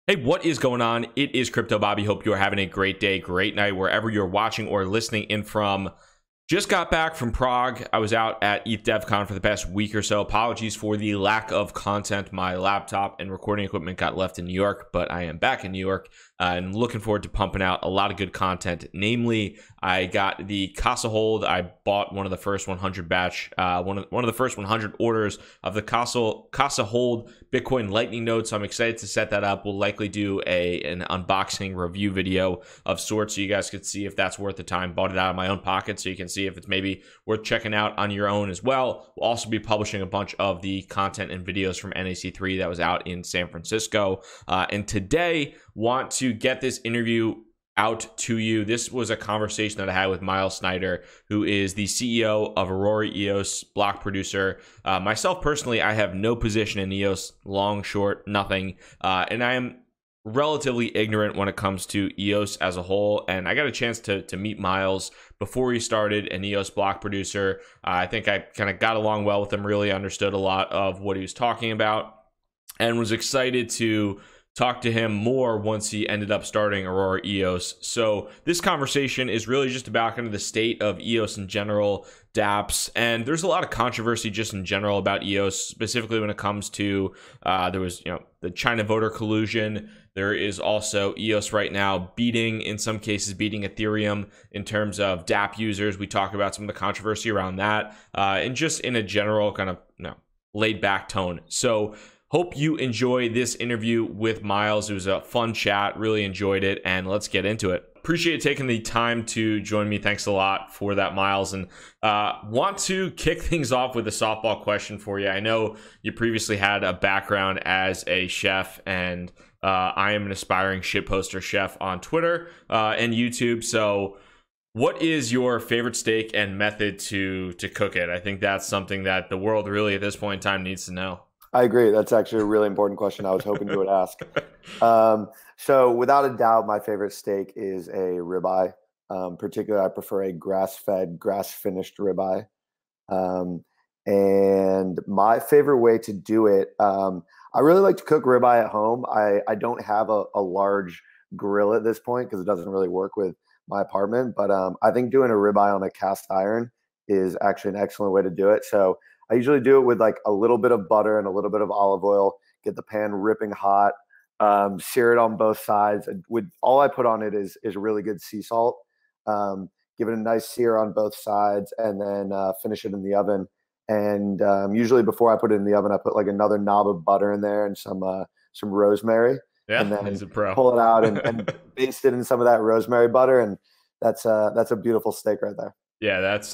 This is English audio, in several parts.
Hey, what is going on? It is Crypto Bobby. Hope you are having a great day, great night, wherever you're watching or listening in from. Just got back from Prague. I was out at ETH DevCon for the past week or so. Apologies for the lack of content. My laptop and recording equipment got left in New York, but I am back in New York and looking forward to pumping out a lot of good content. Namely, I got the Casa Hold. I bought one of the first 100 batch, one of the first 100 orders of the Casa Hold Bitcoin Lightning notes. So I'm excited to set that up. We'll likely do an unboxing review video of sorts so you guys could see if that's worth the time. Bought it out of my own pocket so you can see if it's maybe worth checking out on your own as well. We'll also be publishing a bunch of the content and videos from NAC3 that was out in San Francisco. And today, want to get this interview out to you. This was a conversation that I had with Myles Snider, who is the CEO of Aurora EOS, block producer. Myself personally, I have no position in EOS, long, short, nothing. And I am relatively ignorant when it comes to EOS as a whole. And I got a chance to meet Myles before he started an EOS block producer. I think I kind of got along well with him, really understood a lot of what he was talking about, and was excited to talk to him more once he ended up starting Aurora EOS. So this conversation is really just about kind of the state of EOS in general, dApps, and there's a lot of controversy just in general about EOS, specifically when it comes to there was the China voter collusion. There is also EOS right now in some cases beating Ethereum in terms of dApp users. We talk about some of the controversy around that, and just in a general kind of laid back tone. So hope you enjoy this interview with Myles. It was a fun chat, really enjoyed it, and let's get into it. Appreciate taking the time to join me. Thanks a lot for that, Myles. And want to kick things off with a softball question for you. I know you previously had a background as a chef, and I am an aspiring shitposter chef on Twitter and YouTube. So what is your favorite steak and method to cook it? I think that's something that the world really at this point in time needs to know. I agree. That's actually a really important question I was hoping you would ask. So without a doubt, my favorite steak is a ribeye. Particularly, I prefer a grass-fed, grass-finished ribeye. And my favorite way to do it, I really like to cook ribeye at home. I don't have a large grill at this point because it doesn't really work with my apartment. But I think doing a ribeye on a cast iron is actually an excellent way to do it. So I usually do it with like a little bit of butter and a little bit of olive oil, get the pan ripping hot, sear it on both sides. With all I put on it is really good sea salt. Give it a nice sear on both sides, and then finish it in the oven. And usually before I put it in the oven, I put like another knob of butter in there and some rosemary, Yeah, and then he's a pro. pull it out and baste it in some of that rosemary butter, and that's a beautiful steak right there. Yeah, that's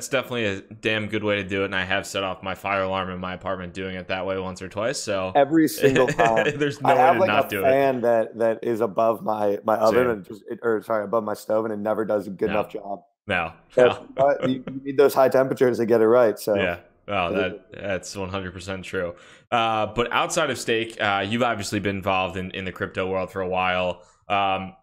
definitely a damn good way to do it, and I have set off my fire alarm in my apartment doing it that way once or twice. So Every single time, there's I no way have to like not a do it. fan that is above my oven Same. and or sorry, above my stove, and it never does a good No, enough job. no, no. But you need those high temperatures to get it right. So Yeah. Oh, that's 100% true. But outside of steak, you've obviously been involved in the crypto world for a while.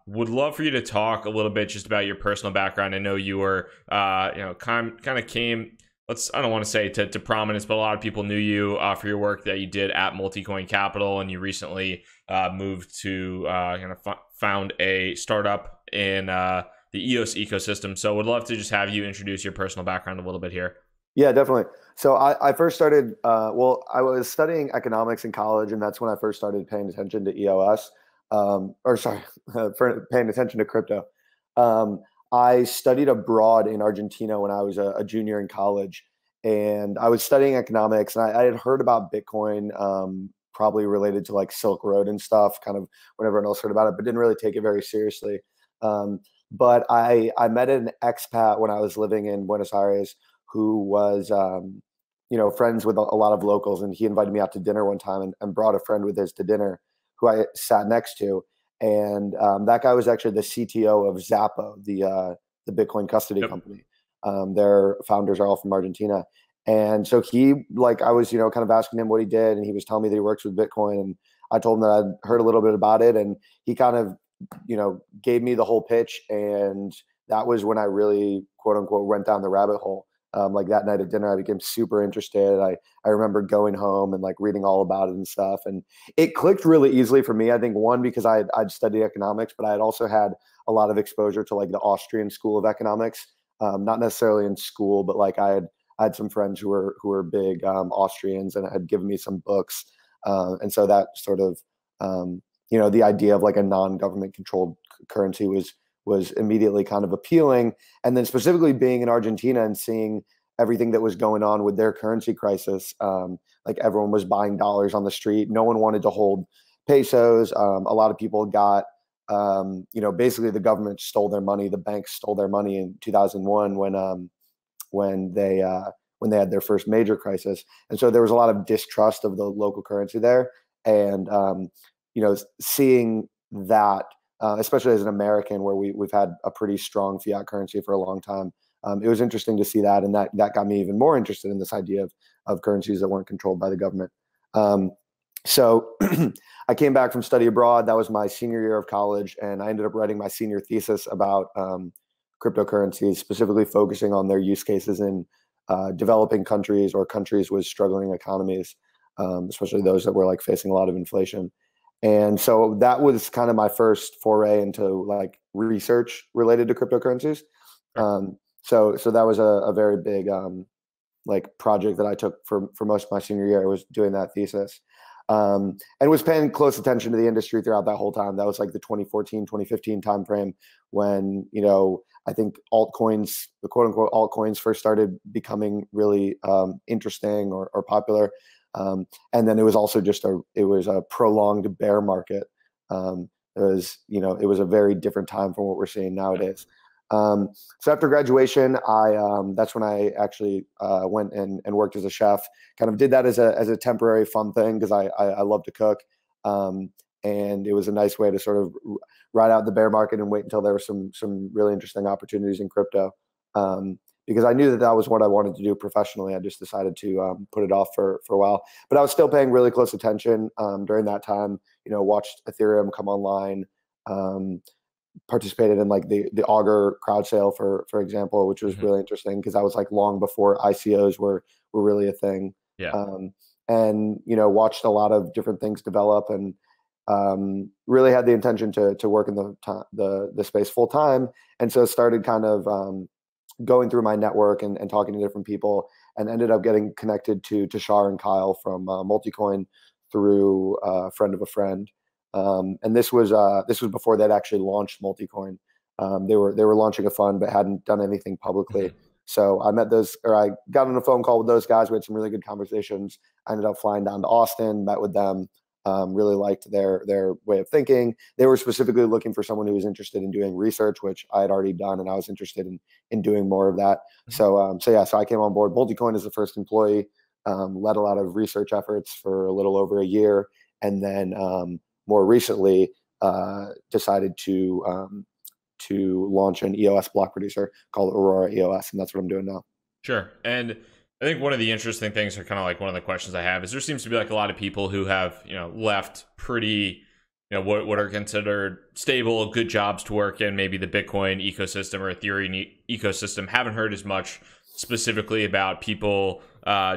Would love for you to talk a little bit just about your personal background. I know you were, kind of came, I don't want to say to prominence, but a lot of people knew you for your work that you did at Multicoin Capital, and you recently moved to found a startup in the EOS ecosystem. So would love to just have you introduce your personal background a little bit here. yeah, definitely. So I first started. I was studying economics in college, and that's when I first started paying attention to EOS. Or sorry, for paying attention to crypto. I studied abroad in Argentina when I was a junior in college, and I was studying economics, and I had heard about Bitcoin, probably related to like Silk Road and stuff, kind of when everyone else heard about it, but didn't really take it very seriously. But I met an expat when I was living in Buenos Aires who was, friends with a lot of locals, and he invited me out to dinner one time and brought a friend with his to dinner who I sat next to, and that guy was actually the CTO of Zappo, the Bitcoin custody Yep. company. Their founders are all from Argentina, and so I was kind of asking him what he did, and he was telling me that he works with Bitcoin, and I told him that I'd heard a little bit about it, and he kind of gave me the whole pitch, and that was when I really quote unquote went down the rabbit hole. like that night at dinner, I became super interested. I remember going home and like reading all about it and stuff. And it clicked really easily for me. I think one, because I'd studied economics, but I had also had a lot of exposure to like the Austrian school of economics. Not necessarily in school, but like I had some friends who were big Austrians and had given me some books. And so that sort of, the idea of like a non-government controlled currency was immediately kind of appealing. And then specifically being in Argentina and seeing everything that was going on with their currency crisis, like everyone was buying dollars on the street. No one wanted to hold pesos. A lot of people got, basically the government stole their money. The banks stole their money in 2001 when they had their first major crisis. And so there was a lot of distrust of the local currency there. And, seeing that, especially as an American, where we've had a pretty strong fiat currency for a long time. It was interesting to see that, and that got me even more interested in this idea of currencies that weren't controlled by the government. So I came back from study abroad. That was my senior year of college, and I ended up writing my senior thesis about cryptocurrencies, specifically focusing on their use cases in developing countries or countries with struggling economies, especially those that were like facing a lot of inflation. And so that was kind of my first foray into like research related to cryptocurrencies. So that was a very big like project that I took for most of my senior year. I was doing that thesis, and was paying close attention to the industry throughout that whole time. That was like the 2014, 2015 timeframe when, I think altcoins, the quote unquote altcoins, first started becoming really interesting or popular. And then it was also it was a prolonged bear market. It was a very different time from what we're seeing nowadays. So after graduation, that's when I actually went and worked as a chef. Kind of did that as a temporary fun thing because I love to cook, and it was a nice way to sort of ride out the bear market and wait until there were some really interesting opportunities in crypto. Because I knew that was what I wanted to do professionally. I just decided to put it off for a while. But I was still paying really close attention during that time. Watched Ethereum come online, participated in like the Augur crowd sale, for example, which was really interesting because that was like long before ICOs were really a thing. Yeah. And watched a lot of different things develop, and really had the intention to work in the space full time. And so started kind of going through my network and talking to different people, and ended up getting connected to Tushar and Kyle from Multicoin through a friend of a friend. And this was before they'd actually launched Multicoin. They were launching a fund but hadn't done anything publicly. So I got on a phone call with those guys. We had some really good conversations. I ended up flying down to Austin, met with them. Really liked their way of thinking. They were specifically looking for someone who was interested in doing research, which I had already done, and I was interested in doing more of that. So I came on board. Multicoin as the first employee, led a lot of research efforts for a little over a year, and then more recently decided to launch an EOS block producer called Aurora EOS, and that's what I'm doing now. Sure. And I think one of the interesting things, or kind of like one of the questions I have, is there seems to be like a lot of people who have, left pretty, what are considered stable, good jobs to work in, maybe the Bitcoin ecosystem or Ethereum ecosystem. Haven't heard as much specifically about people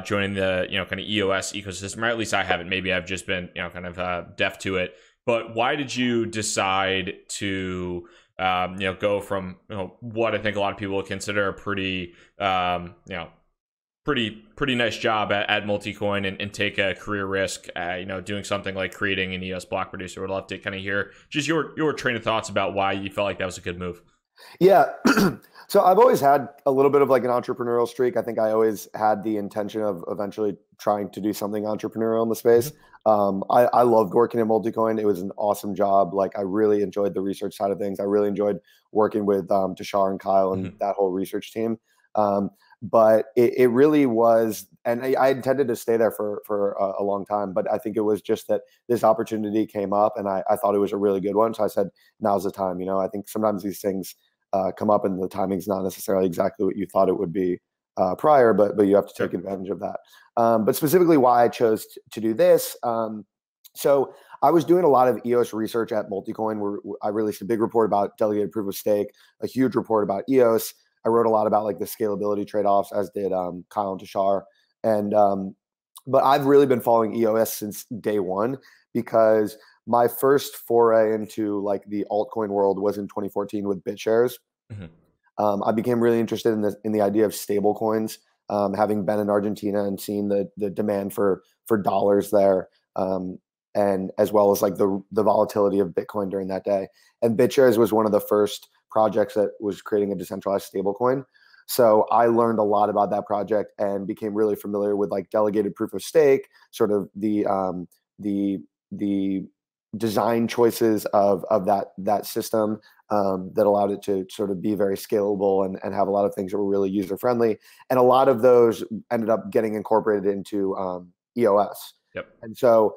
joining the, kind of EOS ecosystem, or at least I haven't. Maybe I've just been, kind of deaf to it. But why did you decide to go from what I think a lot of people would consider a pretty pretty nice job at Multicoin and take a career risk, doing something like creating an EOS block producer? Would love to kind of hear just your train of thoughts about why you felt like that was a good move. Yeah. So I've always had a little bit of like an entrepreneurial streak. I think I always had the intention of eventually trying to do something entrepreneurial in the space. I loved working at Multicoin. It was an awesome job. Like I really enjoyed the research side of things. I really enjoyed working with Tushar and Kyle and that whole research team. But it really was, and I intended to stay there for a long time, but I think it was just that this opportunity came up and I thought it was a really good one. So I said, now's the time. I think sometimes these things come up and the timing's not necessarily exactly what you thought it would be prior, but you have to take advantage of that. But specifically why I chose to do this. So I was doing a lot of EOS research at Multicoin, where I released a big report about delegated proof of stake, a huge report about EOS. I wrote a lot about like the scalability trade-offs, as did Kyle and Tashar. And but I've really been following EOS since day one, because my first foray into like the altcoin world was in 2014 with BitShares. I became really interested in the idea of stable coins, having been in Argentina and seeing the demand for dollars there, and as well as like the volatility of Bitcoin during that day. And BitShares was one of the first projects that was creating a decentralized stablecoin. So I learned a lot about that project and became really familiar with like delegated proof of stake, sort of the design choices of that system, that allowed it to sort of be very scalable and have a lot of things that were really user friendly. And a lot of those ended up getting incorporated into EOS. Yep. And so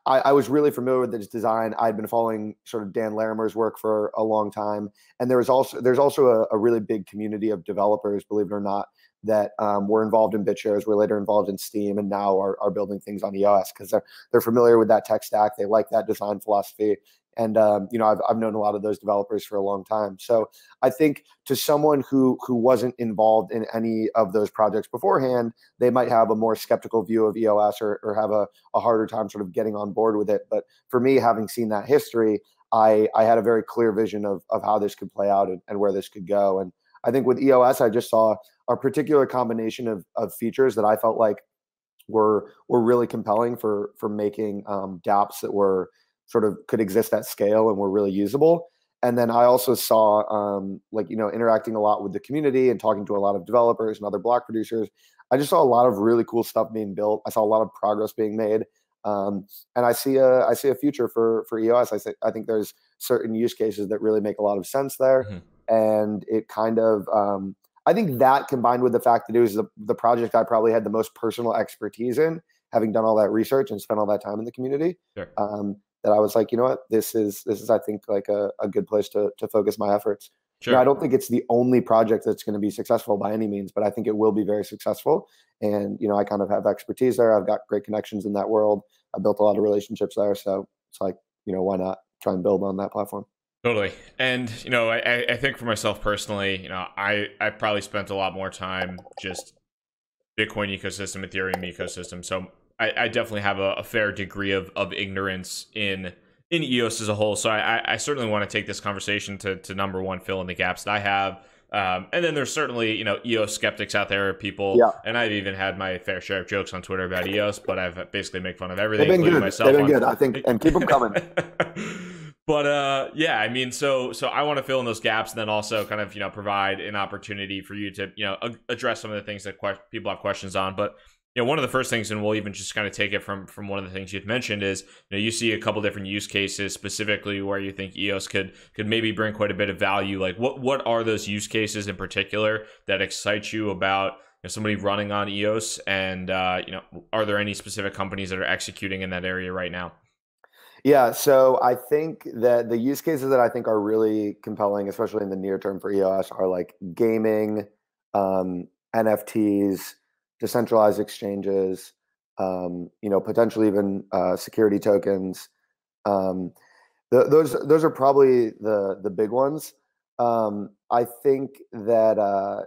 I was really familiar with this design. I'd been following sort of Dan Larimer's work for a long time, and there's also a really big community of developers, believe it or not, that were involved in BitShares, were later involved in Steam, and now are building things on EOS because they're familiar with that tech stack. They like that design philosophy, and I've known a lot of those developers for a long time. So I think to someone who wasn't involved in any of those projects beforehand, they might have a more skeptical view of EOS, or have a harder time sort of getting on board with it. But for me, having seen that history, I had a very clear vision of how this could play out and where this could go. And I think with EOS, I just saw a particular combination of features that I felt like were really compelling for making dApps that were sort of could exist at scale and were really usable. And then I also saw interacting a lot with the community and talking to a lot of developers and other block producers. I just saw a lot of really cool stuff being built. I saw a lot of progress being made. And I see a future for EOS. I think there's certain use cases that really make a lot of sense there. And it kind of, I think that combined with the fact that it was the project I probably had the most personal expertise in, having done all that research and spent all that time in the community, Sure. That I was like, you know what, this is I think like a good place to focus my efforts. Sure. You know, I don't think it's the only project that's going to be successful by any means, but I think it will be very successful. And I kind of have expertise there. I've got great connections in that world. I built a lot of relationships there, so it's like, why not try and build on that platform? Totally. And, I think for myself personally, I probably spent a lot more time just Bitcoin ecosystem, Ethereum ecosystem. So I definitely have a fair degree of ignorance in EOS as a whole. So I certainly want to take this conversation to number one, fill in the gaps that I have. And then there's certainly, EOS skeptics out there, people, and I've even had my fair share of jokes on Twitter about EOS, but I've basically make fun of everything, including myself. They've been good, I think, and keep them coming. But yeah, I mean, so I want to fill in those gaps, and then also kind of provide an opportunity for you to address some of the things that people have questions on. But one of the first things, and we'll even just kind of take it from one of the things you'd mentioned, is you see a couple different use cases specifically where you think EOS could maybe bring quite a bit of value. Like what are those use cases in particular that excite you about somebody running on EOS, and are there any specific companies that are executing in that area right now? Yeah, so I think that the use cases that I think are really compelling, especially in the near term for EOS, are like gaming, NFTs, decentralized exchanges, potentially even security tokens. Those are probably the big ones. I think that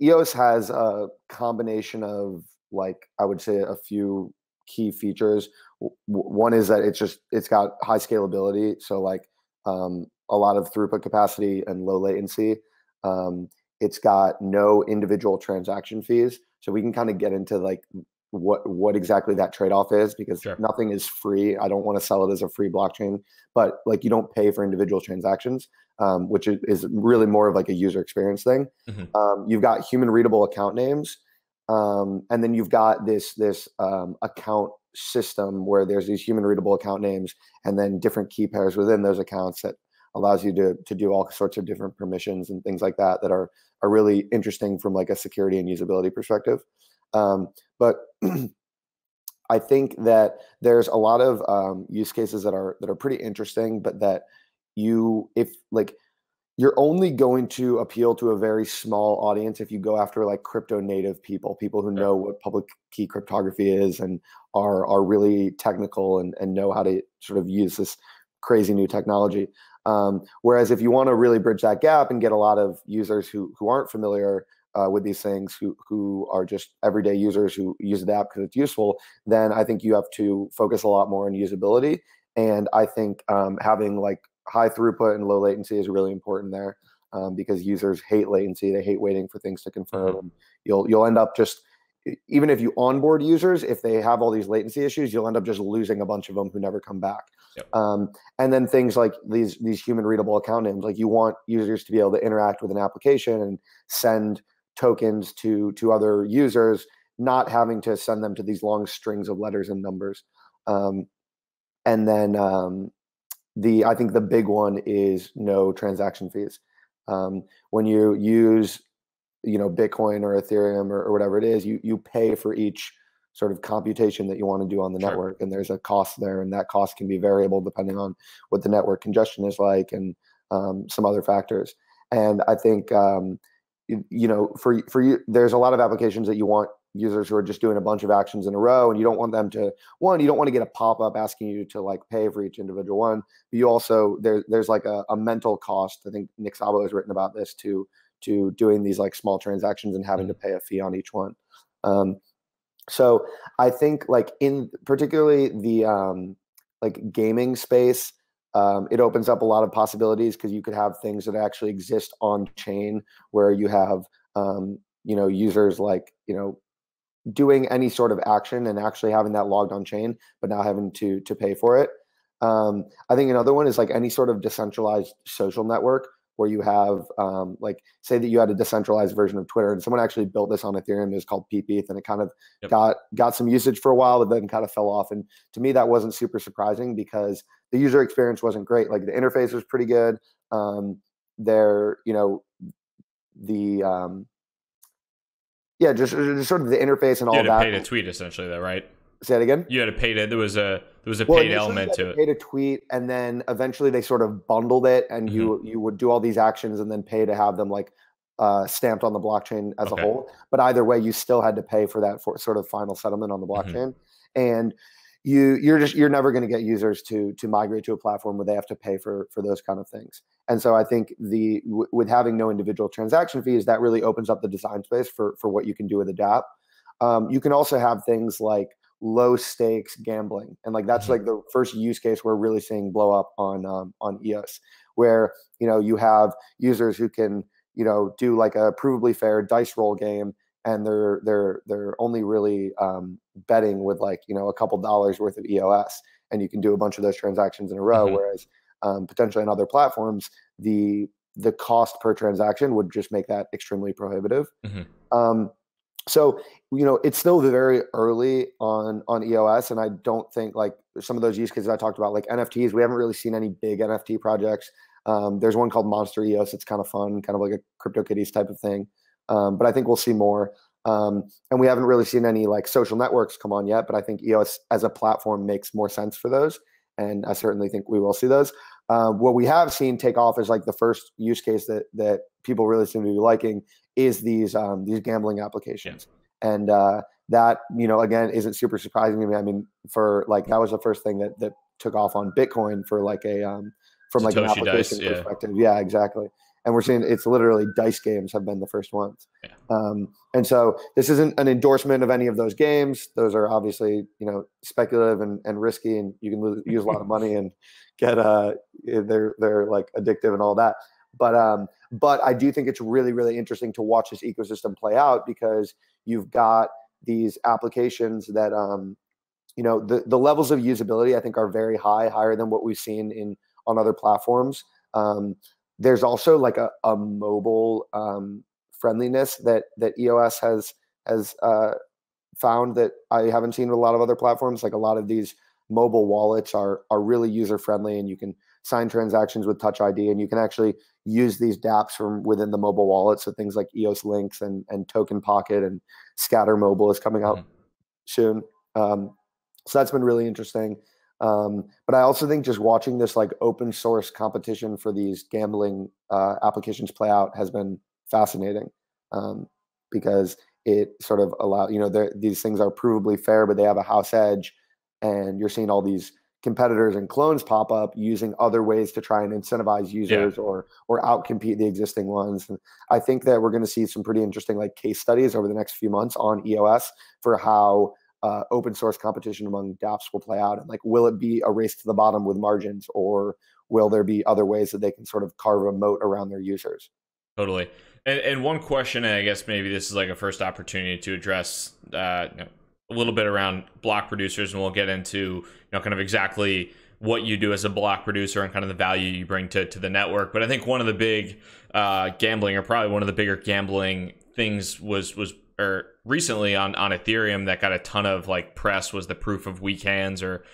EOS has a combination of, like, I would say a few key features. One is that it's got high scalability, so like a lot of throughput capacity and low latency. It's got no individual transaction fees, so we can kind of get into like what exactly that trade-off is, because nothing is free. I don't want to sell it as a free blockchain, but like you don't pay for individual transactions, which is really more of like a user experience thing. You've got human readable account names, and then you've got this account system where there's these human readable account names and then different key pairs within those accounts that allows you to do all sorts of different permissions and things like that are really interesting from like a security and usability perspective. But I think that there's a lot of use cases that are pretty interesting, but that you're only going to appeal to a very small audience if you go after like crypto native people who know what public key cryptography is and are really technical and know how to sort of use this crazy new technology. Whereas if you want to really bridge that gap and get a lot of users who aren't familiar with these things, who are just everyday users who use the app because it's useful, then I think you have to focus a lot more on usability. And I think having like high throughput and low latency is really important there, because users hate latency. They hate waiting for things to confirm. Mm-hmm. And you'll end up just, even if you onboard users, if they have all these latency issues, you'll end up just losing a bunch of them who never come back. Yep. And then things like these human readable account names, like you want users to be able to interact with an application and send tokens to other users, not having to send them to these long strings of letters and numbers. And then I think the big one is no transaction fees. When you use, Bitcoin or Ethereum or whatever it is, you pay for each sort of computation that you want to do on the network, and there's a cost there, and that cost can be variable depending on what the network congestion is like and some other factors. And I think for you, there's a lot of applications that you want users who are just doing a bunch of actions in a row, and you don't want them to, you don't want to get a pop-up asking you to like pay for each individual one, but you also, there's like a mental cost. I think Nick Szabo has written about this to doing these like small transactions and having to pay a fee on each one. So I think like in particularly the like gaming space, it opens up a lot of possibilities, because you could have things that actually exist on chain where you have users like doing any sort of action and actually having that logged on chain, but now having to pay for it. I think another one is like any sort of decentralized social network where you have like, say that you had a decentralized version of Twitter, and someone actually built this on Ethereum. It was called PeepEth, and it kind of got some usage for a while, but then kind of fell off. And to me, that wasn't super surprising, because the user experience wasn't great. Like the interface was pretty good. Just sort of the interface and all that. You had to pay to tweet essentially, though, right? Say it again. You had to pay to. There was a paid element to it. Pay to tweet, and then eventually they sort of bundled it, and you would do all these actions and then pay to have them like stamped on the blockchain as a whole. But either way, you still had to pay for that sort of final settlement on the blockchain, and you're never going to get users to migrate to a platform where they have to pay for those kind of things. And so I think with having no individual transaction fees, that really opens up the design space for what you can do with a dApp. You can also have things like low stakes gambling, and like that's like the first use case we're really seeing blow up on EOS, where you have users who can do like a provably fair dice roll game, and they're only really betting with like a couple dollars worth of EOS, and you can do a bunch of those transactions in a row. Whereas potentially on other platforms, the cost per transaction would just make that extremely prohibitive. So, it's still very early on EOS, and I don't think like some of those use cases I talked about, like NFTs, we haven't really seen any big NFT projects. There's one called Monster EOS. It's kind of fun, kind of like a CryptoKitties type of thing. But I think we'll see more. And we haven't really seen any like social networks come on yet, but I think EOS as a platform makes more sense for those. And I certainly think we will see those. What we have seen take off is like the first use case that people really seem to be liking is these gambling applications. And that, again, isn't super surprising to me. I mean, for like, that was the first thing that took off on Bitcoin for like from like an application perspective. Yeah, exactly. And we're seeing it's literally dice games have been the first ones. And so this isn't an endorsement of any of those games. Those are obviously, speculative and risky, and you can use a lot of money and get they're like addictive and all that. But I do think it's really, really interesting to watch this ecosystem play out, because you've got these applications that the levels of usability I think are very high, higher than what we've seen on other platforms. There's also like a mobile friendliness that EOS has found that I haven't seen with a lot of other platforms. Like a lot of these mobile wallets are really user friendly, and you can sign transactions with Touch ID, and you can actually use these dApps from within the mobile wallet. So things like EOS Links and Token Pocket and Scatter Mobile is coming out soon. So that's been really interesting. But I also think just watching this like open source competition for these gambling applications play out has been fascinating, because it sort of these things are provably fair, but they have a house edge, and you're seeing all these competitors and clones pop up using other ways to try and incentivize users or outcompete the existing ones. And I think that we're going to see some pretty interesting like case studies over the next few months on EOS for how open source competition among dApps will play out. And like, will it be a race to the bottom with margins, or will there be other ways that they can sort of carve a moat around their users? Totally. And one question, and I guess maybe this is like a first opportunity to address a little bit around block producers, and we'll get into kind of exactly what you do as a block producer and kind of the value you bring to the network. But I think one of the big gambling, or probably one of the bigger gambling things was recently on Ethereum that got a ton of like press, was the proof of weak hands, or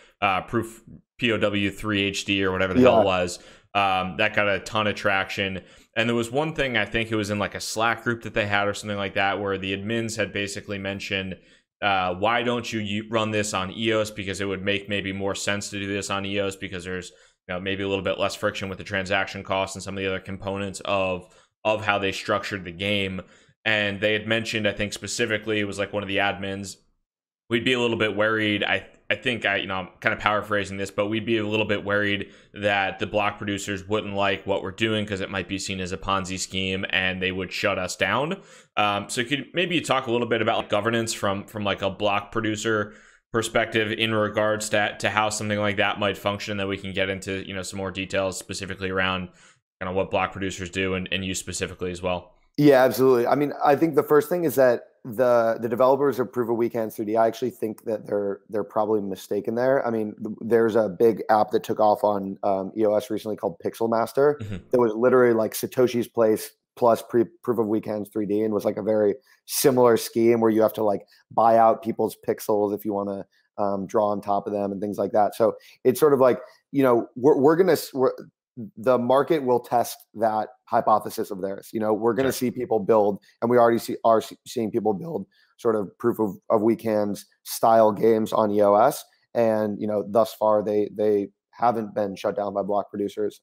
proof POW3HD or whatever the hell it was. That got a ton of traction. And there was one thing, I think it was in like a Slack group that they had or something like that, where the admins had basically mentioned, why don't you run this on EOS? Because it would make maybe more sense to do this on EOS, because there's maybe a little bit less friction with the transaction costs and some of the other components of how they structured the game. And they had mentioned, I think specifically, it was like one of the admins, we'd be a little bit worried. I think I'm kind of paraphrasing this, but we'd be a little bit worried that the block producers wouldn't like what we're doing because it might be seen as a Ponzi scheme and they would shut us down. So could maybe you talk a little bit about like governance from like a block producer perspective in regards to how something like that might function, that we can get into some more details specifically around kind of what block producers do and you specifically as well. Yeah, absolutely. I mean, I think the first thing is that the developers of Proof of Weak Hands 3D, I actually think that they're probably mistaken there. I mean, there's a big app that took off on EOS recently called Pixel Master that was literally like Satoshi's Place plus Proof of Weak Hands 3D, and was like a very similar scheme where you have to like buy out people's pixels if you want to draw on top of them and things like that. So it's sort of like, the market will test that hypothesis of theirs. We're going to see people build, and we already are seeing people build sort of proof of weak hands style games on EOS. And, thus far they haven't been shut down by block producers.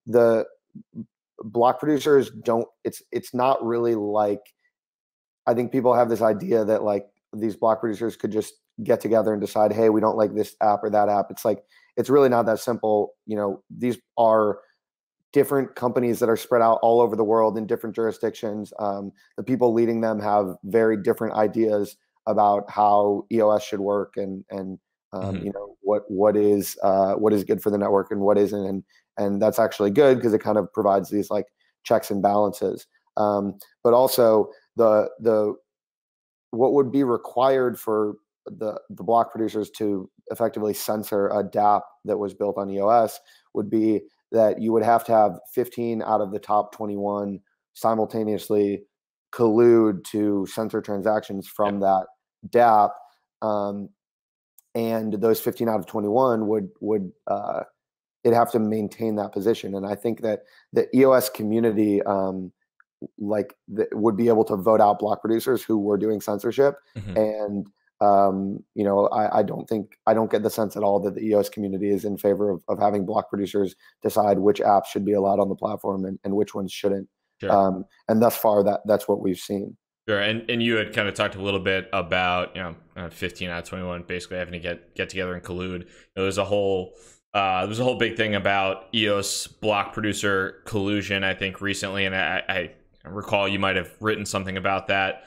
The block producers it's not really like, I think people have this idea that like these block producers could just get together and decide, hey, we don't like this app or that app. It's like, it's really not that simple. These are different companies that are spread out all over the world in different jurisdictions. The people leading them have very different ideas about how EOS should work, and what is good for the network and what isn't, and that's actually good because it kind of provides these like checks and balances. But also the what would be required for the block producers to effectively censor a dApp that was built on EOS would be that you would have to have 15 out of the top 21 simultaneously collude to censor transactions from that dApp, and those 15 out of 21 would it'd have to maintain that position. And I think that the EOS community would be able to vote out block producers who were doing censorship. And I don't get the sense at all that the EOS community is in favor of having block producers decide which apps should be allowed on the platform and which ones shouldn't. Sure. And thus far, that's what we've seen. Sure. And you had kind of talked a little bit about 15 out of 21 basically having to get together and collude. There was a whole big thing about EOS block producer collusion, I think, recently, and I recall you might have written something about that.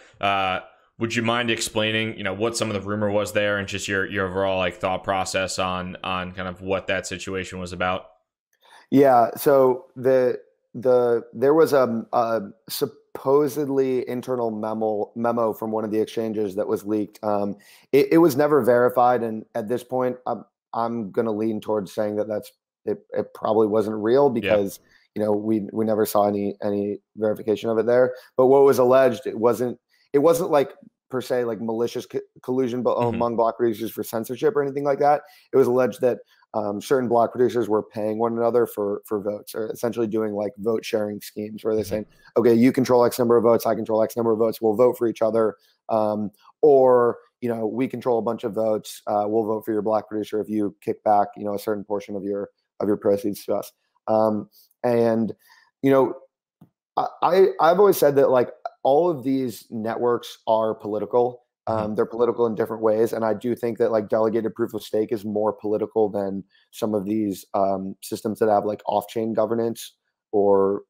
Would you mind explaining, what some of the rumor was there and just your overall like thought process on kind of what that situation was about? Yeah. So there was a supposedly internal memo from one of the exchanges that was leaked. It was never verified, and at this point, I'm going to lean towards saying that it probably wasn't real because we never saw any verification of it there. But what was alleged, it wasn't like per se like malicious collusion among block producers for censorship or anything like that. It was alleged that certain block producers were paying one another for votes, or essentially doing like vote sharing schemes where they're saying, okay, you control X number of votes, I control X number of votes, we'll vote for each other. Or we control a bunch of votes, we'll vote for your block producer if you kick back a certain portion of your proceeds to us. And I've always said that like all of these networks are political. Mhm. They're political in different ways, and I do think that like delegated proof of stake is more political than some of these systems that have like off-chain governance or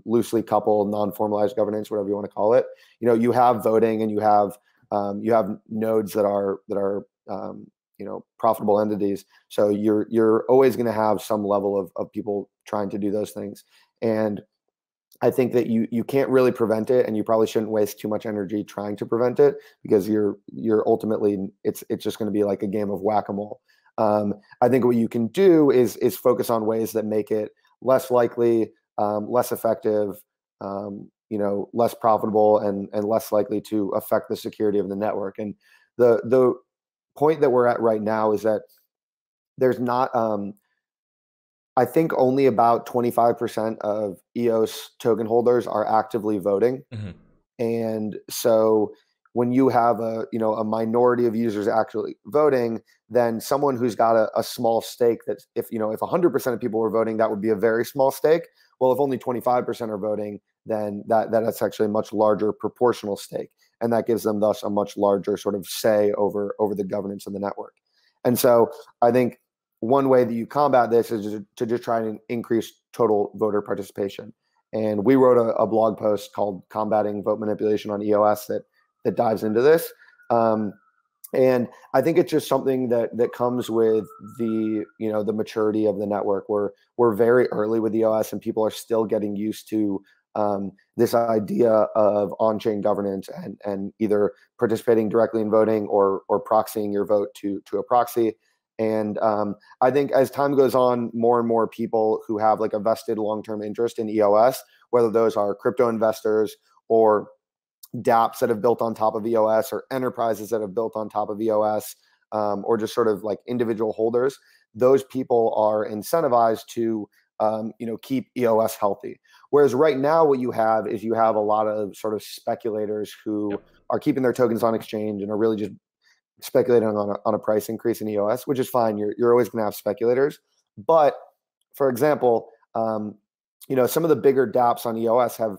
loosely coupled, non-formalized governance, whatever you want to call it. You have voting, and you have nodes that are profitable entities. So you're always going to have some level of people trying to do those things, and I think that you can't really prevent it, and you probably shouldn't waste too much energy trying to prevent it, because you're ultimately it's just going to be like a game of whack-a-mole. I think what you can do is focus on ways that make it less likely, less effective, less profitable, and less likely to affect the security of the network. And the point that we're at right now is that there's not. I think only about 25% of EOS token holders are actively voting. Mhm. And so when you have a minority of users actually voting, then someone who's got a small stake, that if 100% of people were voting, that would be a very small stake. Well, if only 25% are voting, then that's actually a much larger proportional stake. And that gives them thus a much larger sort of say over the governance of the network. And so I think one way that you combat this is to just try and increase total voter participation. And we wrote a blog post called "Combating Vote Manipulation" on EOS that dives into this. And I think it's just something that comes with the maturity of the network. We're very early with EOS, and people are still getting used to this idea of on-chain governance, and either participating directly in voting or proxying your vote to a proxy. And I think as time goes on, more and more people who have like a vested long-term interest in EOS, whether those are crypto investors or dApps that have built on top of EOS, or enterprises that have built on top of EOS, or just sort of like individual holders, those people are incentivized to keep EOS healthy. Whereas right now, what you have is you have a lot of sort of speculators who Yep. are keeping their tokens on exchange and are really just speculating on a price increase in EOS, which is fine. You're always going to have speculators. But for example, some of the bigger dApps on EOS have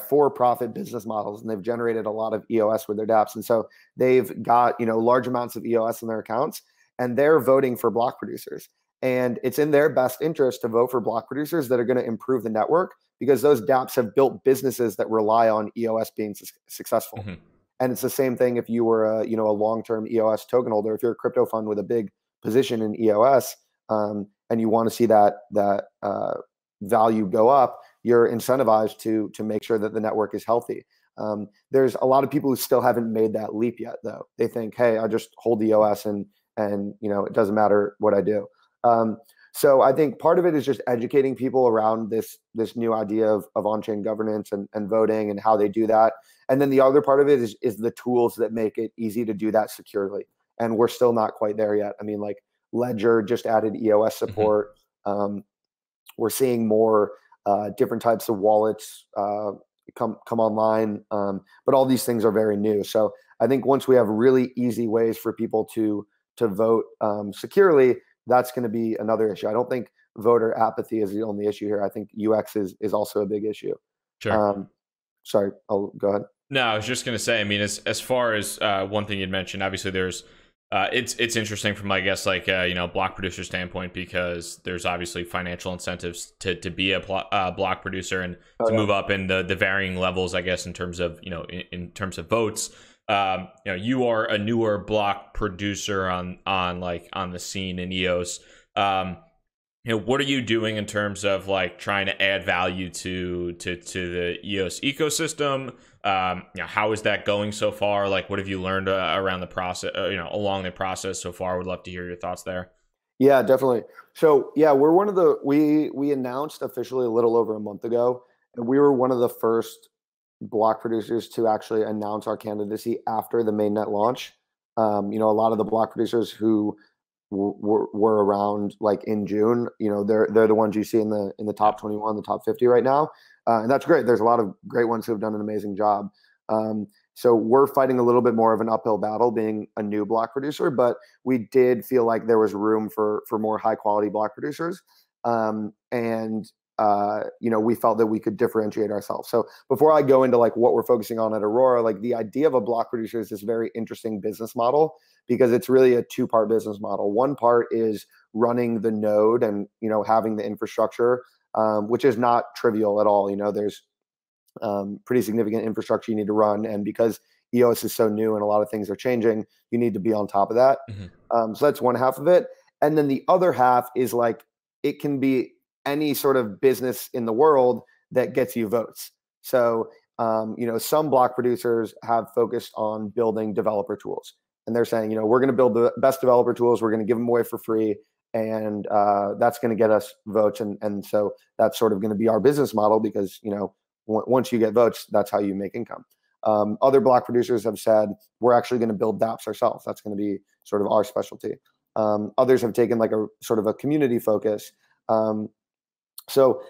for-profit business models, and they've generated a lot of EOS with their dApps. And so they've got large amounts of EOS in their accounts, and they're voting for block producers. And it's in their best interest to vote for block producers that are going to improve the network, because those dApps have built businesses that rely on EOS being successful. Mhm. And it's the same thing if you were a long-term EOS token holder. If you're a crypto fund with a big position in EOS, and you want to see that value go up, you're incentivized to make sure that the network is healthy. There's a lot of people who still haven't made that leap yet, though. They think, hey, I just hold EOS, and it doesn't matter what I do. So I think part of it is just educating people around this new idea of on-chain governance and voting and how they do that. And then the other part of it is the tools that make it easy to do that securely. And we're still not quite there yet. I mean, like Ledger just added EOS Mhm. support. We're seeing more different types of wallets come online, but all these things are very new. So I think once we have really easy ways for people to vote securely, that's going to be another issue. I don't think voter apathy is the only issue here. I think UX is also a big issue. Sure. Um, sorry, I'll go ahead. No, I was just gonna say. I mean, as far as one thing you'd mentioned, obviously there's it's interesting from I guess like block producer standpoint, because there's obviously financial incentives to be a block producer and Oh to yeah. move up in the varying levels, I guess, in terms of in terms of votes. You are a newer block producer on the scene in EOS. What are you doing in terms of like trying to add value to the EOS ecosystem? How is that going so far? Like, what have you learned around the process, along the process so far? Would love to hear your thoughts there. Yeah, definitely. So yeah, we're one of the we announced officially a little over a month ago, and we were one of the first block producers to actually announce our candidacy after the mainnet launch. A lot of the block producers who were around like in June, they're the ones you see in the top 21, the top 50 right now, and that's great. There's a lot of great ones who have done an amazing job. So we're fighting a little bit more of an uphill battle being a new block producer, but we did feel like there was room for more high quality block producers. And we felt that we could differentiate ourselves. So before I go into like what we're focusing on at Aurora, like the idea of a block producer is this very interesting business model, because it's really a two-part business model. One part is running the node and, having the infrastructure, which is not trivial at all. There's pretty significant infrastructure you need to run. And because EOS is so new and a lot of things are changing, you need to be on top of that. So that's one half of it. And then the other half is like, it can be any sort of business in the world that gets you votes. So, some block producers have focused on building developer tools, and they're saying, we're going to build the best developer tools. We're going to give them away for free. And that's going to get us votes. And so that's sort of going to be our business model, because, once you get votes, that's how you make income. Other block producers have said, we're actually going to build dApps ourselves. That's going to be sort of our specialty. Others have taken like a sort of a community focus. So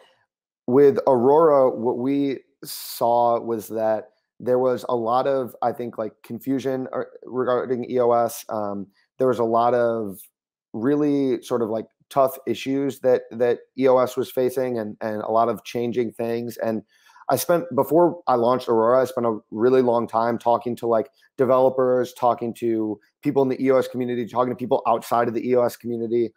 with Aurora, what we saw was that there was a lot of, I think, like confusion regarding EOS. There was a lot of really sort of like tough issues that EOS was facing, and a lot of changing things. And before I launched Aurora, I spent a really long time talking to like developers, talking to people in the EOS community, talking to people outside of the EOS community,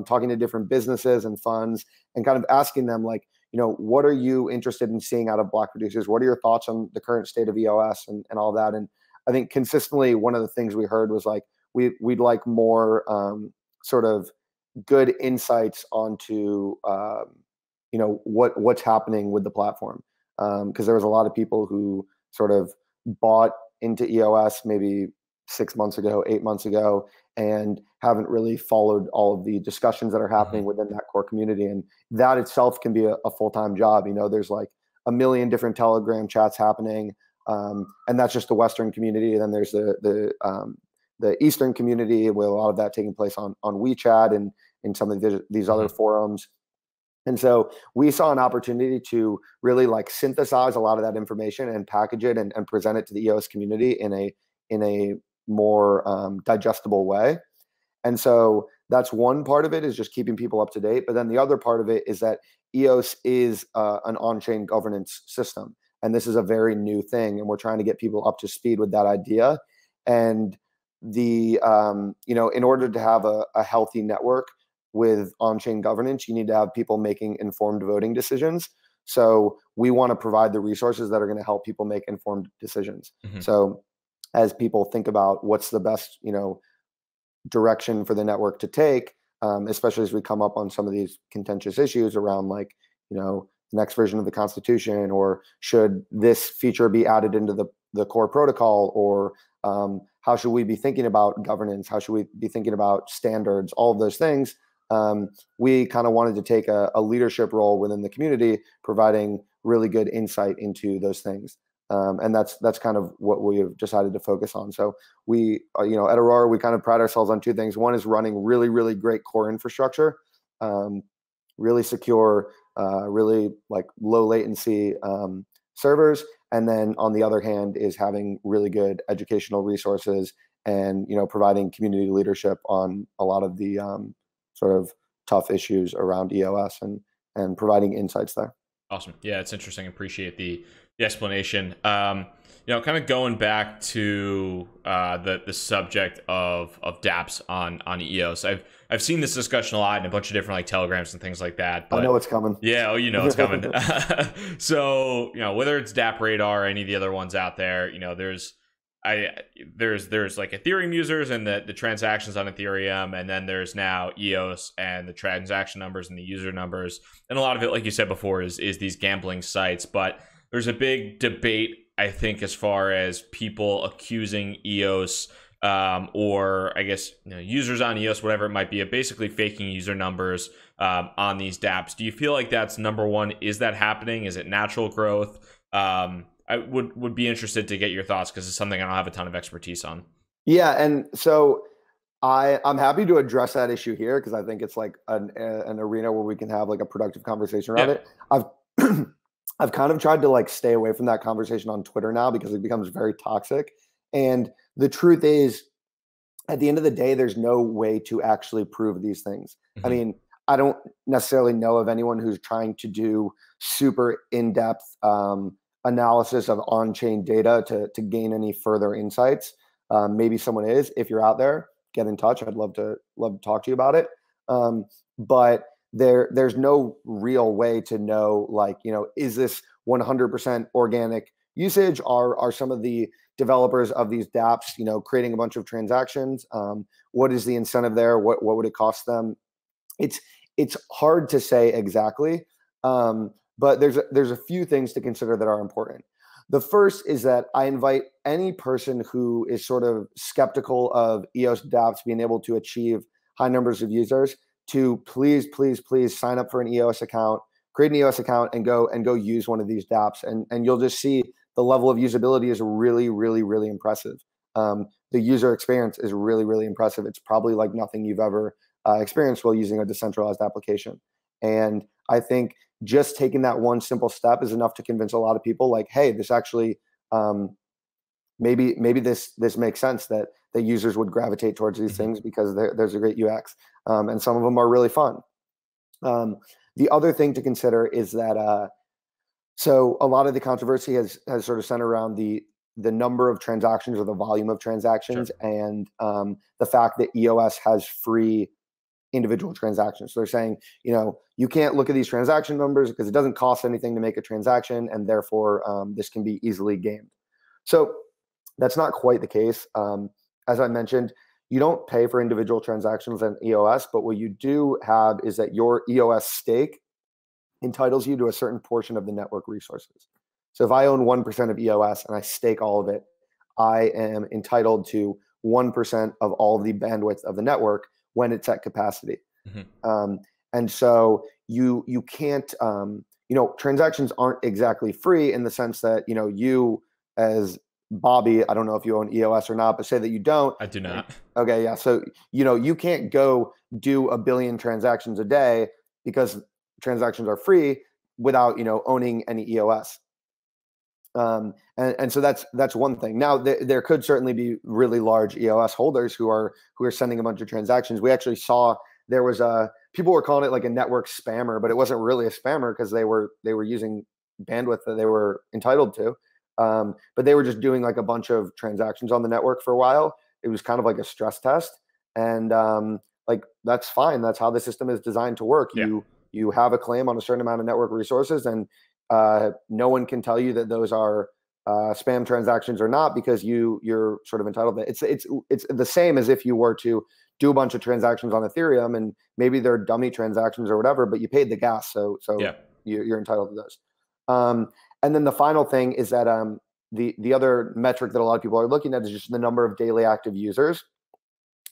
talking to different businesses and funds, and kind of asking them like, what are you interested in seeing out of block producers? What are your thoughts on the current state of EOS and all that? And I think consistently, one of the things we heard was like, we'd like more sort of good insights onto, what's happening with the platform. Because there was a lot of people who sort of bought into EOS maybe 6 months ago, 8 months ago, and haven't really followed all of the discussions that are happening within that core community. And that itself can be a full-time job. There's like a million different Telegram chats happening. And that's just the Western community. And then there's the Eastern community, with a lot of that taking place on WeChat and in some of these other forums. And so we saw an opportunity to really like synthesize a lot of that information and package it and present it to the EOS community in a more digestible way. And so that's one part of it, is just keeping people up to date. But then the other part of it is that EOS is an on-chain governance system. And this is a very new thing. And we're trying to get people up to speed with that idea. And in order to have a healthy network with on-chain governance, you need to have people making informed voting decisions. So we want to provide the resources that are going to help people make informed decisions. So as people think about what's the best, direction for the network to take, especially as we come up on some of these contentious issues around like, the next version of the Constitution, or should this feature be added into the core protocol, or how should we be thinking about governance? How should we be thinking about standards? All of those things. We kind of wanted to take a leadership role within the community, providing really good insight into those things. And that's kind of what we have decided to focus on. So we, at Aurora, we kind of pride ourselves on two things. One is running really, really great core infrastructure, really secure, really like low latency servers. And then on the other hand is having really good educational resources and, providing community leadership on a lot of the sort of tough issues around EOS and providing insights there. Awesome. Yeah, it's interesting. Appreciate the explanation. Kind of going back to the subject of dApps on EOS. I've seen this discussion a lot in a bunch of different like Telegrams and things like that. But I know it's coming. Yeah, it's coming. So whether it's dApp Radar or any of the other ones out there, there's like Ethereum users and the transactions on Ethereum, and then there's now EOS and the transaction numbers and the user numbers, and a lot of it, like you said before, is these gambling sites. But there's a big debate, I think, as far as people accusing EOS or I guess users on EOS, whatever it might be, of basically faking user numbers on these dApps. Do you feel like that's number one? Is that happening? Is it natural growth? I would be interested to get your thoughts, because it's something I don't have a ton of expertise on. Yeah, and so I'm happy to address that issue here, because I think it's like an arena where we can have like a productive conversation around it. I've kind of tried to like stay away from that conversation on Twitter now, because it becomes very toxic. And the truth is, at the end of the day, there's no way to actually prove these things. I mean, I don't necessarily know of anyone who's trying to do super in-depth analysis of on-chain data to gain any further insights. Maybe someone is. If you're out there, get in touch. I'd love to talk to you about it. But there's no real way to know, like, is this 100% organic usage? Are some of the developers of these dApps, creating a bunch of transactions? What is the incentive there? What would it cost them? It's hard to say exactly, but there's a few things to consider that are important. The first is that I invite any person who is sort of skeptical of EOS dApps being able to achieve high numbers of users to please sign up for an EOS account, create an EOS account, and go use one of these dApps, and you'll just see the level of usability is really impressive. The user experience is really impressive. It's probably like nothing you've ever experienced while using a decentralized application. And I think just taking that one simple step is enough to convince a lot of people, like, hey, this actually maybe this makes sense, that users would gravitate towards these things because there's a great UX, and some of them are really fun. The other thing to consider is that so a lot of the controversy has sort of centered around the number of transactions or the volume of transactions, and the fact that EOS has free individual transactions. So they're saying, you can't look at these transaction numbers because it doesn't cost anything to make a transaction, and therefore this can be easily gamed. So that's not quite the case. As I mentioned, you don't pay for individual transactions on EOS, but what you do have is that your EOS stake entitles you to a certain portion of the network resources. So if I own 1% of EOS and I stake all of it, I am entitled to 1% of all of the bandwidth of the network when it's at capacity. And so you can't, transactions aren't exactly free in the sense that, you as Bobby, I don't know if you own EOS or not, but say that you don't. I do not. Okay, yeah. So, you can't go do 1 billion transactions a day because transactions are free without, owning any EOS. And so that's one thing. Now there could certainly be really large EOS holders who are sending a bunch of transactions. We actually saw there was people were calling it like a network spammer, but it wasn't really a spammer because they were using bandwidth that they were entitled to. But they were just doing like a bunch of transactions on the network for a while. It was kind of like a stress test, and like that's fine. That's how the system is designed to work. Yeah. You have a claim on a certain amount of network resources, and no one can tell you that those are spam transactions or not, because you're sort of entitled to it. It's the same as if you were to do a bunch of transactions on Ethereum, and maybe they're dummy transactions or whatever, but you paid the gas, so Yeah. you're entitled to those. And then the final thing is that the other metric that a lot of people are looking at is just the number of daily active users.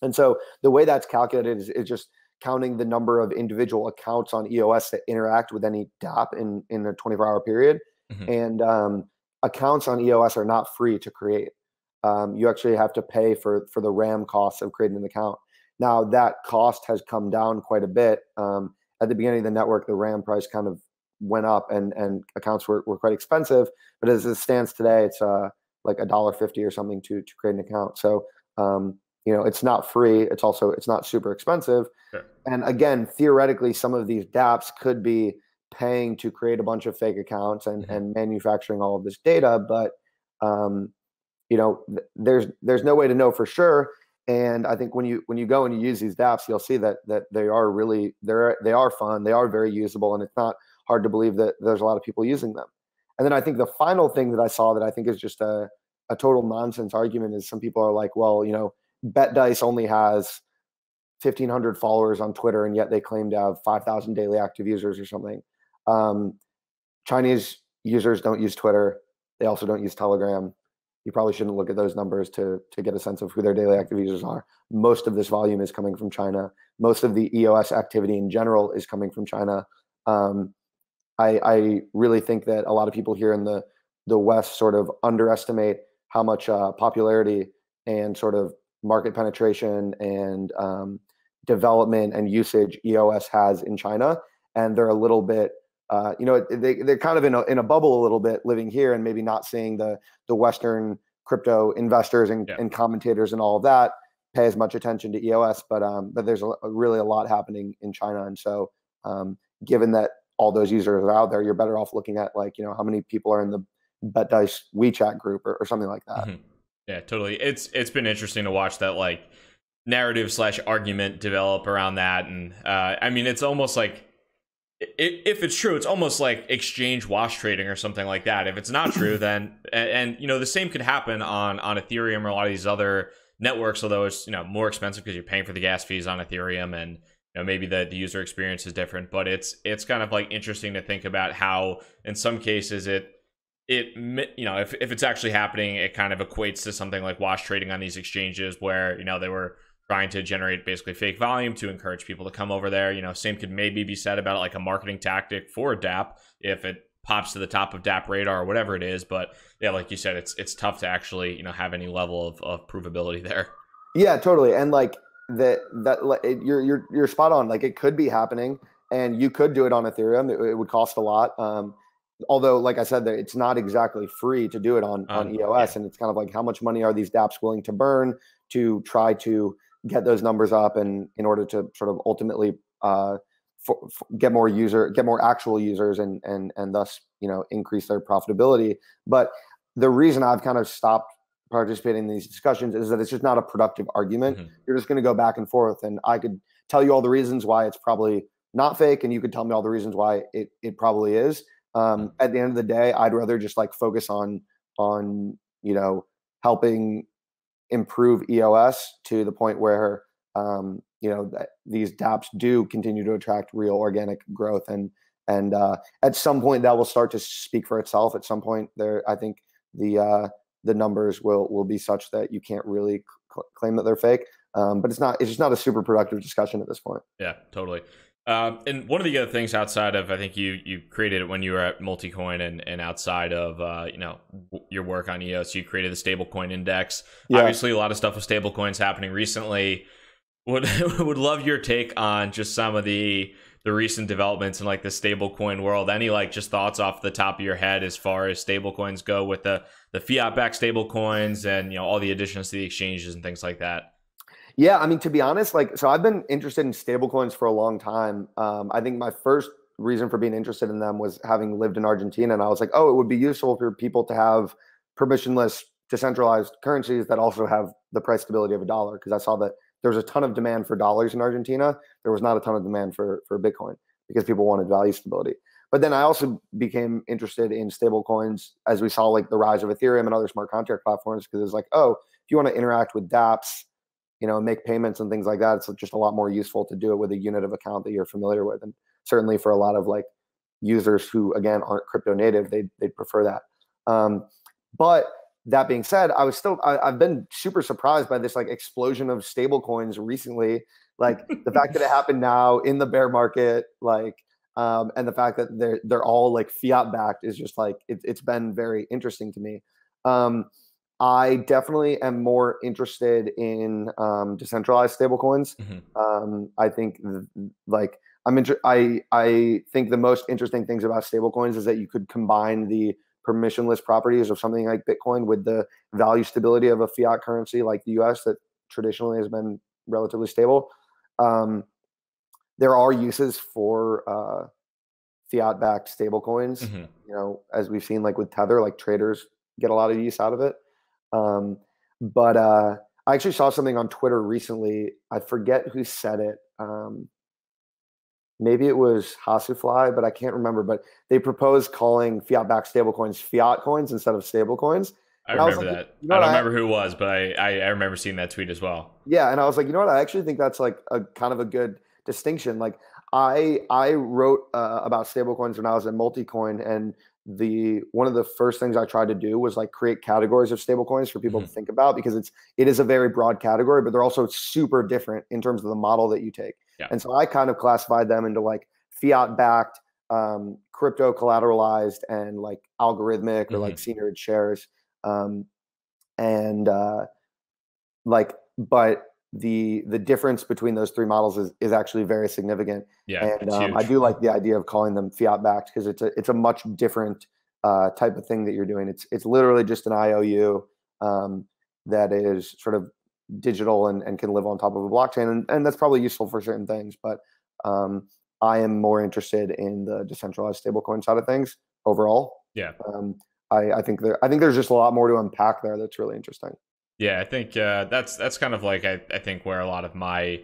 And so the way that's calculated is just counting the number of individual accounts on EOS that interact with any dApp in a 24-hour period. And accounts on EOS are not free to create. You actually have to pay for the RAM costs of creating an account. Now that cost has come down quite a bit. At the beginning of the network, the RAM price kind of went up, and accounts were quite expensive. But as it stands today, it's like $1.50 or something to create an account. So it's not free. It's not super expensive. Sure. And again, theoretically, some of these dApps could be paying to create a bunch of fake accounts and manufacturing all of this data. But there's no way to know for sure. And I think when you go and you use these dApps, you'll see that they are really they are fun. They are very usable, and it's not hard to believe that there's a lot of people using them. And then I think the final thing that I saw that I think is just a total nonsense argument is some people are like, well, BetDice only has 1,500 followers on Twitter, and yet they claim to have 5,000 daily active users or something. Chinese users don't use Twitter. They also don't use Telegram. You probably shouldn't look at those numbers to get a sense of who their daily active users are. Most of this volume is coming from China. Most of the EOS activity in general is coming from China. I really think that a lot of people here in the West sort of underestimate how much popularity and sort of market penetration and development and usage EOS has in China, and they're a little bit, they're kind of in a bubble a little bit, living here and maybe not seeing the Western crypto investors and commentators and all of that pay as much attention to EOS, but there's really a lot happening in China, and so given that all those users are out there, you're better off looking at like, how many people are in the Bet Dice WeChat group or something like that. Mm-hmm. Yeah, totally. It's been interesting to watch that like narrative / argument develop around that, and I mean, it's almost like if it's true, it's almost like exchange wash trading or something like that. If it's not true, then and the same could happen on Ethereum or a lot of these other networks, although it's more expensive because you're paying for the gas fees on Ethereum, and maybe the user experience is different. But it's kind of like interesting to think about how in some cases if it's actually happening, it kind of equates to something like wash trading on these exchanges where they were trying to generate basically fake volume to encourage people to come over there. Same could maybe be said about like a marketing tactic for dApp if it pops to the top of dApp radar or whatever it is. But yeah, like you said, it's tough to actually have any level of provability there. Yeah, totally. And like you're spot on. Like it could be happening, and you could do it on Ethereum. It would cost a lot. Although, like I said, it's not exactly free to do it on EOS, and it's kind of like how much money are these dApps willing to burn to try to get those numbers up, and in order to sort of ultimately get more actual users, and thus increase their profitability. But the reason I've kind of stopped participating in these discussions is that it's just not a productive argument. Mm-hmm. You're just going to go back and forth, and I could tell you all the reasons why it's probably not fake, and you could tell me all the reasons why it probably is. At the end of the day, I'd rather just like focus on helping improve EOS to the point where that these dApps do continue to attract real organic growth, and at some point that will start to speak for itself. At some point, I think the numbers will be such that you can't really claim that they're fake. But it's just not a super productive discussion at this point. Yeah, totally. And one of the other things outside of, I think you created it when you were at Multicoin, and outside of your work on EOS, you created the stablecoin index. Yeah. Obviously, a lot of stuff with stablecoins happening recently. Would love your take on just some of the recent developments in like the stablecoin world. Any like just thoughts off the top of your head as far as stablecoins go, with the fiat-backed stablecoins and all the additions to the exchanges and things like that? Yeah, I mean, to be honest, so I've been interested in stablecoins for a long time. I think my first reason for being interested in them was having lived in Argentina, and I was like, oh, it would be useful for people to have permissionless, decentralized currencies that also have the price stability of a dollar, because I saw that there was a ton of demand for dollars in Argentina. There was not a ton of demand for Bitcoin because people wanted value stability. But then I also became interested in stablecoins as we saw like the rise of Ethereum and other smart contract platforms, because it's like, oh, if you want to interact with dApps, make payments and things like that, it's just a lot more useful to do it with a unit of account that you're familiar with. And certainly for a lot of like users who, again, aren't crypto native, they'd prefer that. But that being said, I've been super surprised by this like explosion of stable coins recently. Like the fact that it happened now in the bear market, like, and the fact that they're all like fiat backed is just like, it's been very interesting to me. I definitely am more interested in decentralized stablecoins. Mm-hmm. I think I think the most interesting things about stablecoins is that you could combine the permissionless properties of something like Bitcoin with the value stability of a fiat currency like the US that traditionally has been relatively stable. There are uses for fiat-backed stablecoins. Mm-hmm. As we've seen, like with Tether, like traders get a lot of use out of it. But I actually saw something on Twitter recently. I forget who said it. Maybe it was Hasufly, but I can't remember. But they proposed calling fiat-backed stablecoins fiat coins instead of stablecoins. I remember that. I don't remember who it was, but I remember seeing that tweet as well. Yeah, and I was like, I actually think that's like a kind of a good distinction. Like I wrote about stablecoins when I was at Multicoin, and one of the first things I tried to do was like create categories of stablecoins for people mm-hmm. to think about, because it is a very broad category, but they're also super different in terms of the model that you take. Yeah. And so I kind of classified them into like fiat-backed, crypto collateralized, and like algorithmic or mm-hmm. like senior shares. But the difference between those three models is actually very significant. Yeah, and I do like the idea of calling them fiat-backed, because it's a much different type of thing that you're doing. It's literally just an IOU that is sort of digital and can live on top of a blockchain, and that's probably useful for certain things. But I am more interested in the decentralized stablecoin side of things overall. Yeah. I think there's just a lot more to unpack there that's really interesting. Yeah, I think that's kind of like I think where a lot of my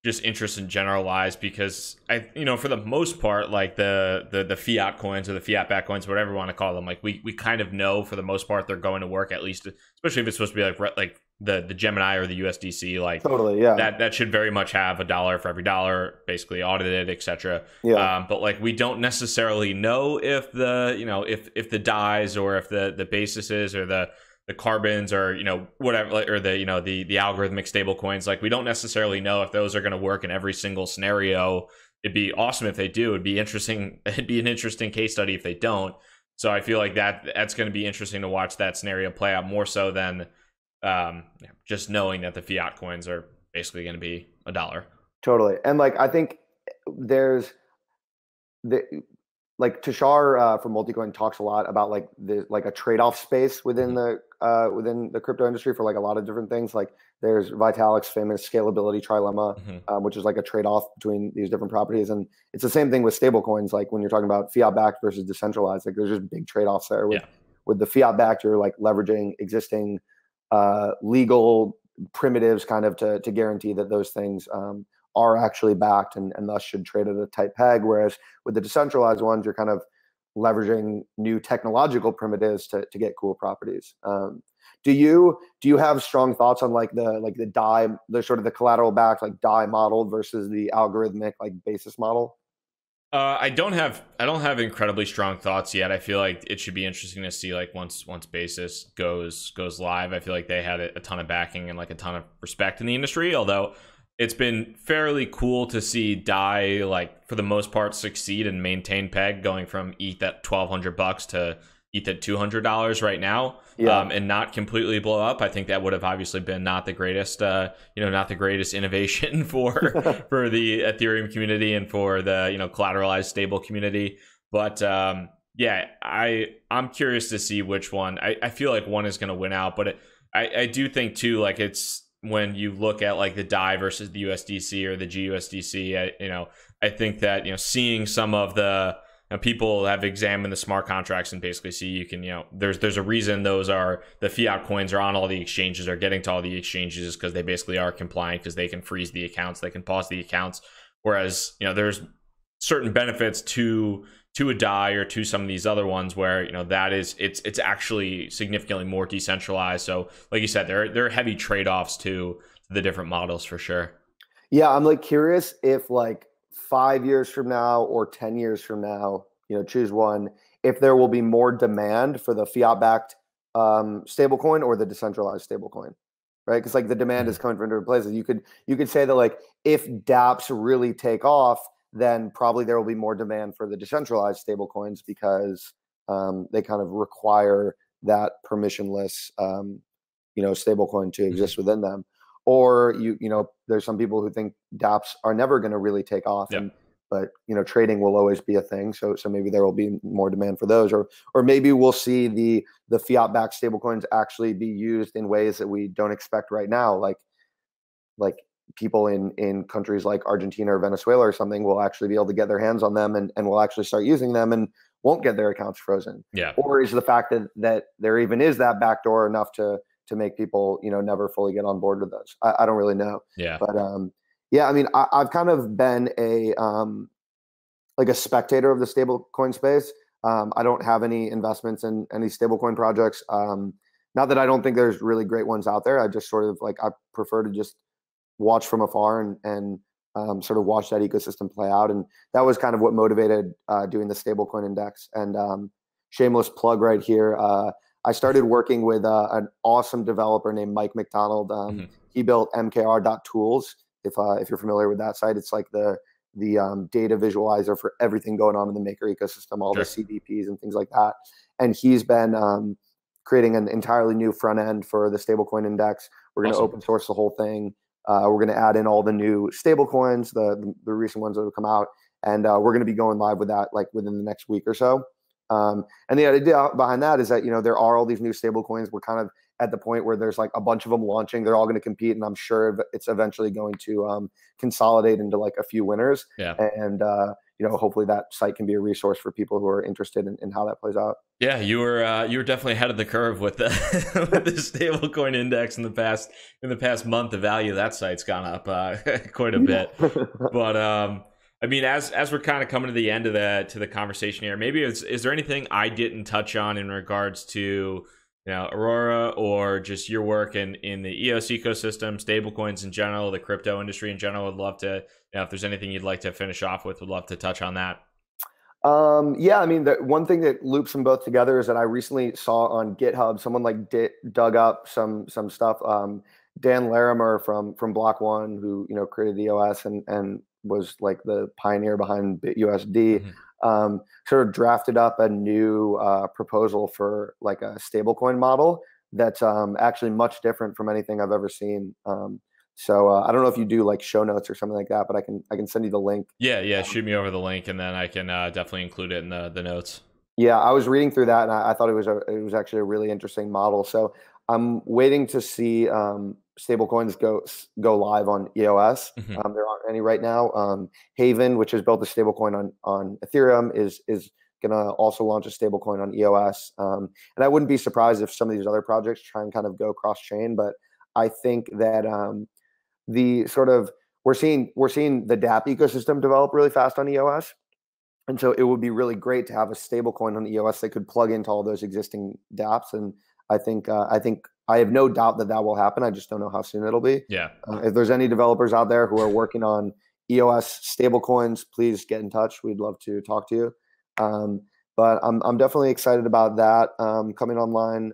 just interest in general lies, because for the most part, like the fiat coins or the fiat back coins, whatever you want to call them, like we kind of know for the most part they're going to work, at least, especially if it's supposed to be like the Gemini or the USDC, like totally, yeah, that should very much have $1 for every dollar, basically audited, etc. Yeah. But like we don't necessarily know if the if the dies or if the bases or the carbons or whatever, or the the algorithmic stable coins, like we don't necessarily know if those are going to work in every single scenario. It'd be awesome if they do. It'd be interesting. It'd be an interesting case study if they don't. So I feel like that's going to be interesting to watch that scenario play out, more so than just knowing that the fiat coins are basically going to be $1. Totally. And like I think there's like Tushar from Multicoin talks a lot about like a trade-off space within the crypto industry for like a lot of different things. Like there's Vitalik's famous scalability trilemma, which is like a trade-off between these different properties, and it's the same thing with stablecoins. Like when you're talking about fiat-backed versus decentralized, like there's just big trade-offs there. With the fiat-backed, you're like leveraging existing legal primitives kind of to guarantee that those things are actually backed and thus should trade at a tight peg. Whereas with the decentralized ones, you're kind of leveraging new technological primitives to get cool properties. Do you have strong thoughts on like the DAI, the sort of the collateral backed like DAI model versus the algorithmic like basis model? I don't have incredibly strong thoughts yet. I feel like it should be interesting to see like once basis goes live. I feel like they had a ton of backing and like a ton of respect in the industry, although it's been fairly cool to see DAI, like for the most part, succeed and maintain peg, going from ETH at $1,200 to ETH at $200 right now, and not completely blow up. I think that would have obviously been not the greatest, not the greatest innovation for the Ethereum community and for the collateralized stable community. But I'm curious to see which one. I feel like one is going to win out, but I do think too, like it's, when you look at like the DAI versus the USDC or the GUSDC, I think that seeing some of the people have examined the smart contracts and basically see you can there's a reason those are the fiat coins are on all the exchanges, are getting to all the exchanges, because they basically are compliant, because they can freeze the accounts, they can pause the accounts, whereas there's certain benefits to a DAI or to some of these other ones where that is it's actually significantly more decentralized. So like you said, there are heavy trade-offs to the different models for sure. Yeah, I'm like curious if like 5 years from now or 10 years from now, choose one, if there will be more demand for the fiat-backed stablecoin or the decentralized stablecoin, right? Because like the demand is coming from different places. You could say that like if dApps really take off, then probably there will be more demand for the decentralized stablecoins because they kind of require that permissionless, stablecoin to exist within them. Or there's some people who think dApps are never going to really take off, but trading will always be a thing. So maybe there will be more demand for those, or maybe we'll see the fiat-backed stablecoins actually be used in ways that we don't expect right now, like people in countries like Argentina or Venezuela or something will actually be able to get their hands on them and will actually start using them and won't get their accounts frozen. Or is the fact that there even is that backdoor enough to make people never fully get on board with those? I don't really know. But I mean, I've kind of been like a spectator of the stablecoin space. I don't have any investments in any stablecoin projects. Not that I don't think there's really great ones out there. I just sort of like, I prefer to just watch from afar and sort of watch that ecosystem play out. And that was kind of what motivated doing the stablecoin index. And shameless plug right here. I started working with an awesome developer named Mike McDonald. He built mkr.tools. If you're familiar with that site, it's like the data visualizer for everything going on in the Maker ecosystem, all the CDPs and things like that. And he's been creating an entirely new front end for the stablecoin index. We're going to open source the whole thing. We're going to add in all the new stable coins, the recent ones that have come out, and we're going to be going live with that like within the next week or so. And the idea behind that is that there are all these new stable coins. We're kind of at the point where there's like a bunch of them launching. They're all going to compete, and I'm sure it's eventually going to consolidate into like a few winners. Yeah. And hopefully that site can be a resource for people who are interested in how that plays out. Yeah, you were definitely ahead of the curve with the with the stablecoin index in the past month. The value of that site's gone up quite a bit. But I mean, as we're kind of coming to the end of the conversation here, maybe is there anything I didn't touch on in regards to Aurora, or just your work in the EOS ecosystem, stablecoins in general, the crypto industry in general? Would love to, if there's anything you'd like to finish off with, would love to touch on that. Yeah, I mean, the one thing that loops them both together is that I recently saw on GitHub someone like dug up some stuff. Dan Larimer from Block One, who created EOS and was like the pioneer behind BitUSD, sort of drafted up a new proposal for like a stablecoin model that's actually much different from anything I've ever seen. So I don't know if you do like show notes or something like that, but I can send you the link. Yeah, shoot me over the link, and then I can definitely include it in the notes. Yeah, I was reading through that, and I thought it was actually a really interesting model. So I'm waiting to see stablecoins go live on EOS. There aren't any right now. Haven, which has built a stablecoin on Ethereum, is gonna also launch a stablecoin on EOS. And I wouldn't be surprised if some of these other projects try and kind of go cross chain, but I think that we're seeing the dApp ecosystem develop really fast on EOS. And so it would be really great to have a stablecoin on EOS that could plug into all those existing dApps. And I think I have no doubt that will happen. I just don't know how soon it'll be. Yeah. If there's any developers out there who are working on EOS stablecoins, please get in touch. We'd love to talk to you. But I'm definitely excited about that coming online.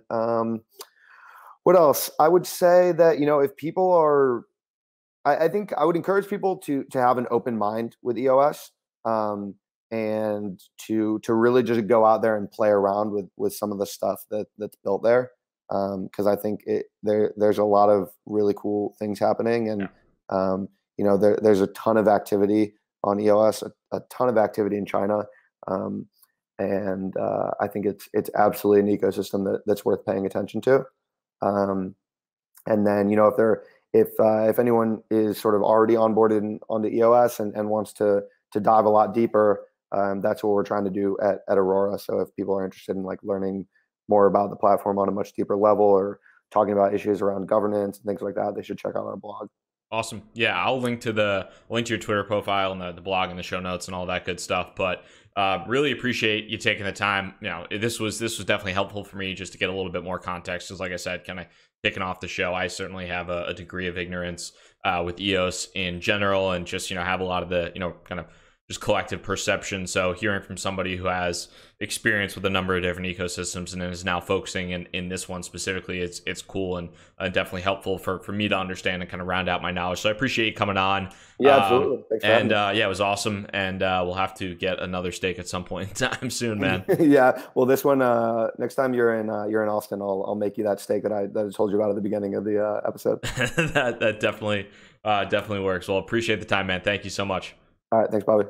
What else? I would say that if people are, I think I would encourage people to have an open mind with EOS. And to really just go out there and play around with some of the stuff that's built there, because I think there's a lot of really cool things happening, and there's a ton of activity on EOS, a ton of activity in China, and I think it's absolutely an ecosystem that's worth paying attention to. And then if anyone is sort of already onboarded onto EOS and wants to dive a lot deeper. That's what we're trying to do at Aurora. So if people are interested in like learning more about the platform on a much deeper level, or talking about issues around governance and things like that, they should check out our blog. Awesome. Yeah, I'll link to your Twitter profile and the blog and the show notes and all that good stuff. But really appreciate you taking the time. This was definitely helpful for me just to get a little bit more context. Because like I said, kind of kicking off the show, I certainly have a degree of ignorance with EOS in general, and just have a lot of the kind of just collective perception. So hearing from somebody who has experience with a number of different ecosystems and is now focusing in this one specifically, it's cool and definitely helpful for me to understand and kind of round out my knowledge. So I appreciate you coming on. Yeah, absolutely. Thanks for having me. Yeah, it was awesome. And we'll have to get another steak at some point in time soon, man. Yeah. Well, this one, next time you're in Austin, I'll make you that steak that I told you about at the beginning of the episode. that definitely works. Well, appreciate the time, man. Thank you so much. All right. Thanks, Bobby.